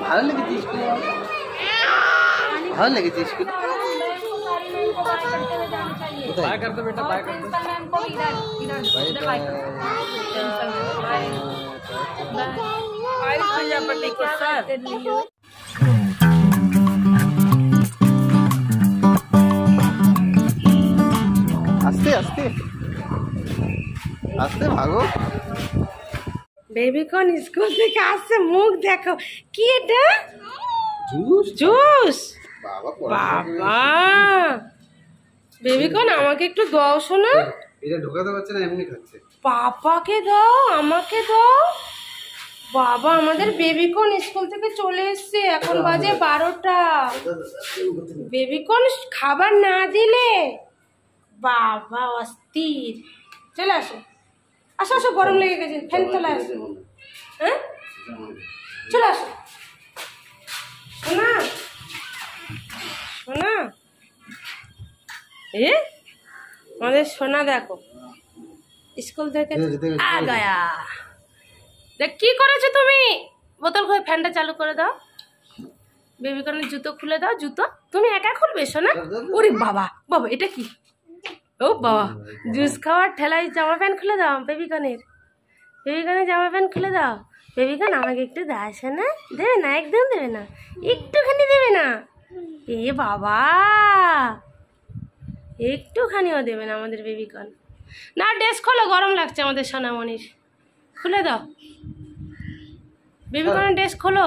ভালো লেগেছে স্কুল, ভালো লেগেছে স্কুল। बाय कर दो बेटा, बाय कर दो। आस्ते आस्ते आस्ते भागो। बेबीकॉर्न स्कूल থেকে আসছে, মুখ দেখো কি এটা, জুস জুস। বাবা বেবিকর্ন আমাকে একটু দাও শোনা। এটা ঢোকাতে পারছে না, এমনি খাচ্ছে। পাপাকে দাও, আমাকে দাও। বাবা আমাদের বেবিকর্ন স্কুল থেকে চলে এসেছে, এখন বাজে 12টা। বেবিকর্ন খাবার না দিলে বাবা অস্থির। চলে আসো, আসো আসো, গরম লেগে গেছে, ফ্যান চলে আসো। হ্যাঁ চলে আসো শোনা, শোনা। এ আমাদের সোনা দেখো স্কুল থেকে আ গায়া। দেখ কি করেছো তুমি, বোতল খুলে ফ্যানটা চালু করে দাও। বেবিকর্নের জুতো খুলে দাও। জুতো তুমি একা খুলবে সোনা? ওরে বাবা, বাবা এটা কি? ও বাবা, জুস খাওয়ার ঠেলায় জামা প্যান্ট খুলে দাও। বেবিকর্নের জামা প্যান্ট খুলে দাও। বেবিকর্ন আমাকে একটু দাও সোনা। দেবে না, একদম দেবে না, একটুখানি দেবে না। এ বাবা একটুখানিও দেবে না আমাদের বেবিকর্ন। না ড্রেস খোলো, গরম লাগছে আমাদের সোনামণির। খুলে দাও বেবিকর্নের ড্রেস, খোলো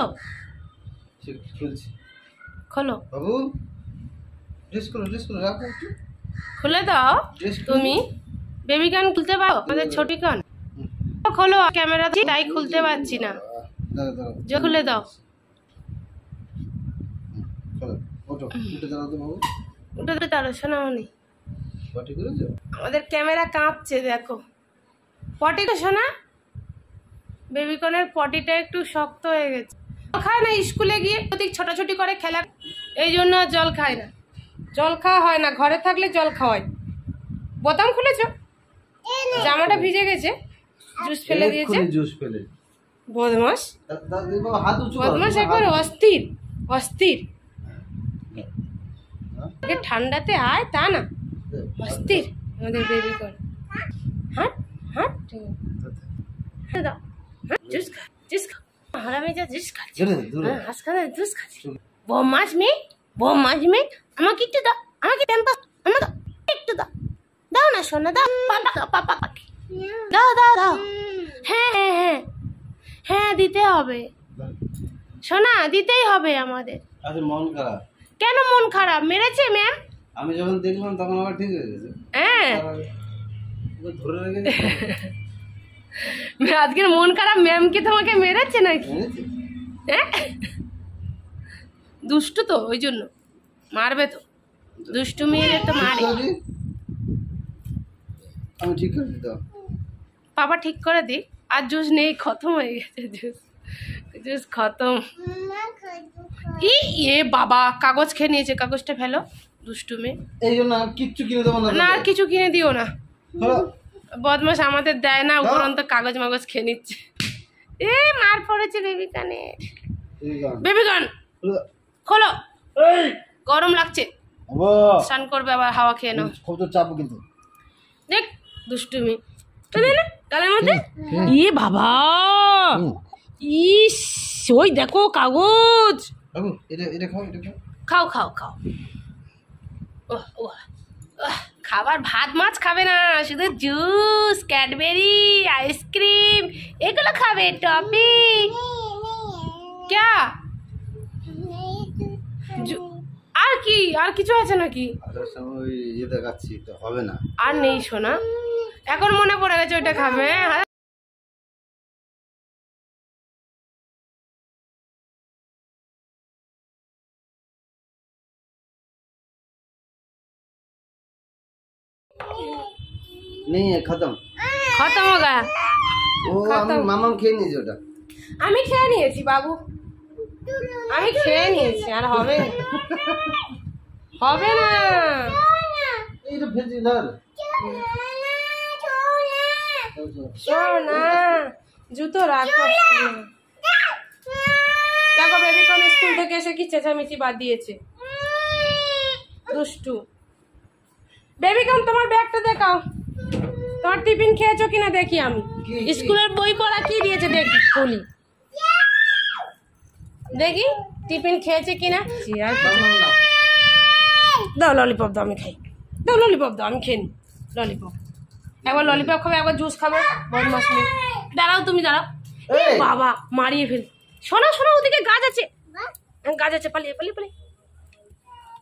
খোলো বাবু, ড্রেস খোলো, ড্রেস খোলো, রাখো একটু। খুলে দাও তুমি। বেবিকর্ন খুলতে পারো আমাদের ছোটিকর্ন? খোলো, ক্যামেরা দিয়ে তাই খুলতে পারছি না। যে খুলে দাও, উঠে দাঁড়ো সোনামণি। আমাদের ক্যামেরা কাঁপছে দেখো। পটিটা শোনা, বেবিকর্নের পটিটা একটু শক্ত হয়ে গেছে। খায় না স্কুলে গিয়ে, ছোটাছুটি করে খেলা, এই জন্য জল খায় না। জল খাওয়া হয় না, ঘরে থাকলে জল খাওয়াই। বোতাম খুলেছ, জামাটা ভিজে গেছে, জুস ফেলে দিয়েছে। বদমাস বদমাস, একবার অস্থির অস্থির। ঠান্ডাতে আয় তা না, অস্থির আমাদের বেবিকর্ন। হাট হাট দাও, জুস খা, জুস খা, হারামে যা জুস খাচ্ছে, হাসখানে জুস খাচ্ছে। বদমাস মেয়ে, বদমাস মেয়ে। আমাকে একটু দাও, আমাকে টেম্পাস, আমাকে একটু দাও, দাও না সোনা, দাও। পাপা পাপাকে দাও, দাও দাও। হ্যাঁ হ্যাঁ হ্যাঁ হ্যাঁ দিতে হবে সোনা, দিতেই হবে আমাদের। আচ্ছা মন খারাপ কেন? মন খারাপ মেরেছে ম্যাম? আমি যখন দেখলাম তখন আবার ঠিক হয়ে গেছে। হ্যাঁ ধরে রেখেছে। আজকের মন খারাপ, ম্যাম কি তোমাকে মেরেছে নাকি? হ্যাঁ দুষ্টু তো, ওই জন্য মারবে তো, দুষ্টু মেয়েরে তো মারে। আমি ঠিক করে দিই, পাপা ঠিক করে দিই। আর জুস নেই, খতম হয়ে গেছে জুস, জুস খতম। এ বাবা কাগজ খেয়ে নিয়েছে, কাগজটা ফেলো দুষ্টু মেয়ে। এই জন্য কিচ্ছু কিনে দেবো না। না আর কিছু কিনে দিও না, বদমাস আমাদের দেয় না, উপরন্ত কাগজ মাগজ খেয়ে নিচ্ছে। এ মার পড়েছে বেবিকর্নের। বেবিকর্ন খোলো, গরম লাগছে, স্নান করবে আবার, হাওয়া খেয়ে নাও। চাপো কিন্তু, দেখ দুষ্টুমি গালের মধ্যে। ই বাবা, ইস ওই দেখো কাগজ। খাও খাও খাও। খাবার ভাত মাছ খাবে না, শুধু জুস, ক্যাডবেরি, আইসক্রিম এগুলো খাবে, টপি। ক্যা আর কি, আর কিছু আছে নাকি? দেখাচ্ছি তো হবে না, আর নেই সোনা, এখন মনে পড়ে গেছে ওইটা খাবে। नहीं है, खत्म खत्म होगा। ও আমি মামাম খেয়ে নিয়েছি ওটা। আমি খেয়ে নিয়েছি বাবু, আমি খেয়ে নিয়েছি। আর হবে হবে না। এইটা ফেলছি ধর। সোনা জুতো রাখো। দেখো বেবিকর্ন স্কুল থেকে এসে কি চেঁচামেচি বাদ দিয়েছে, দুষ্টু। বেবিকর্ন তোমার ব্যাগটা দেখাও, তোমার টিফিন খেয়েছো কিনা দেখি আমি। স্কুলের বই পড়া কি দিয়েছে দেখি, খুলি দেখি টিফিন খেয়েছে কিনা। আর দাও ললিপপ দাও, আমি খাই। দাও ললিপপ দাও, আমি খেয়ে নি ললিপপ। একবার ললিপপ খাবে, একবার জুস খাবে। বদমাস মেয়ে। দাঁড়াও তুমি দাঁড়াও। বাবা মারিয়ে ফেল। শোনা শোনা, ওদিকে গাছ আছে, গাছ আছে, পালিয়ে পালিয়ে পালিয়ে।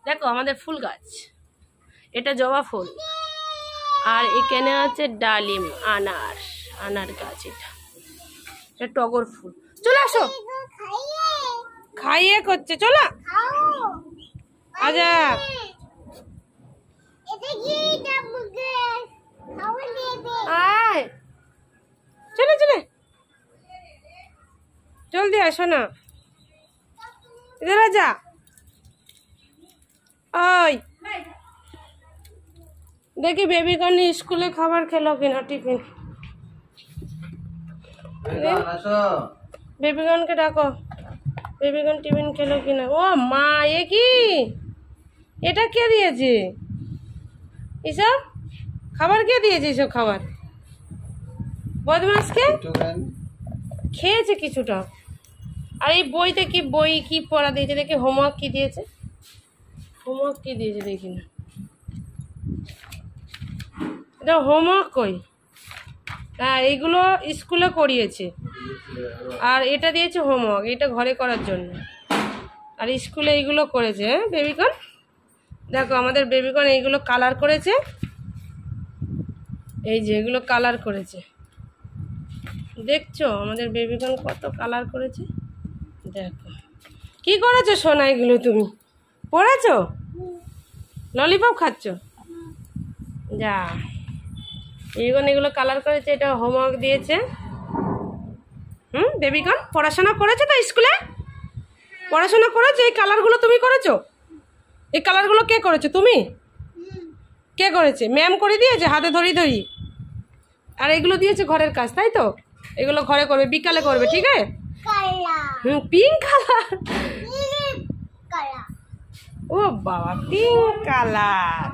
দেখো আমাদের ফুল গাছ, এটা জবা ফুল। আর এখানে আছে ডালিম, আনার গাছ। এটা টগর ফুল। চলে আসো, খাইয়ে করছে, চলো আজা। আয় চলে চলে, জলদি আসো না, ইধার যা। ওই দেখি বেবিকর্ন স্কুলে খাবার খেলো কিনা, টিফিন। বেবিকর্নকে ডাকো, বেবিকর্ন টিফিন খেলো কিনা। ও মা, এ কি, এটা কে দিয়েছে এসব খাবার? কে দিয়েছে এসব খাবার? বদমাসকে খেয়েছে কিছুটা। আর এই বইতে কি বই কি পড়া দিয়েছে দেখি, হোমওয়ার্ক কি দিয়েছে, হোমওয়ার্ক কি দিয়েছে দেখি না। এটা হোমওয়ার্ক কই? হ্যাঁ এইগুলো স্কুলে করিয়েছে, আর এটা দিয়েছে হোমওয়ার্ক, এটা ঘরে করার জন্য। আর স্কুলে এইগুলো করেছে। হ্যাঁ বেবিকর্ন, দেখো আমাদের বেবিকর্ন এইগুলো কালার করেছে, এই যে এগুলো কালার করেছে, দেখছো আমাদের বেবিকর্ন কত কালার করেছে। দেখো কি করেছো সোনা, এগুলো তুমি পড়েছো? ললিপপ খাচ্ছ? যা, এগুলো কালার করেছে, এটা হোমওয়ার্ক দিয়েছে। বেবিকর্ন পড়াশোনা করেছো তো স্কুলে? পড়াশোনা করেছো? এই কালারগুলো তুমি করেছো? এই কালারগুলো কে করেছো? তুমি? কে করেছে? ম্যাম করে দিয়েছে হাতে ধরি ধরি। আর এগুলো দিয়েছে ঘরের কাজ, তাই তো? এগুলো ঘরে করবে, বিকালে করবে, ঠিক আছে? Pink colour. ও বাবা, পিঙ্ক কালার।